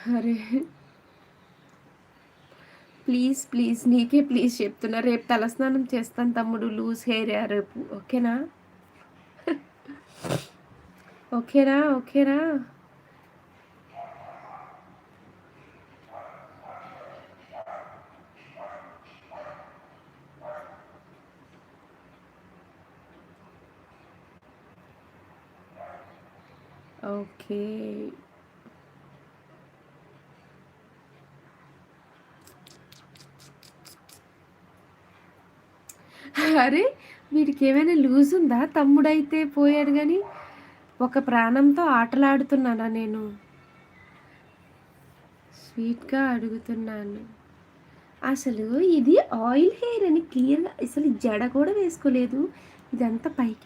అరే! Please, please నీకే please చెప్తున్నా. రేపు తలస్నానం చేస్తాను తమ్ముడు. లూజ్ హెయిరే రేపు. ఓకేనా? ఓకేనా? ఓకేనా? ఓకే. అరే! వీడికేమైనా లూజుందా? తమ్ముడైతే పోయాడు గానీ, ఒక ప్రాణంతో ఆటలాడుతున్నానా నేను? స్వీట్‌గా అడుగుతున్నాను. అసలు ఇది ఆయిల్ హెయిర్ అని క్లియర్‌గా అసలు జడ కూడా వేసుకోలేదు. ఇదంతా పైకి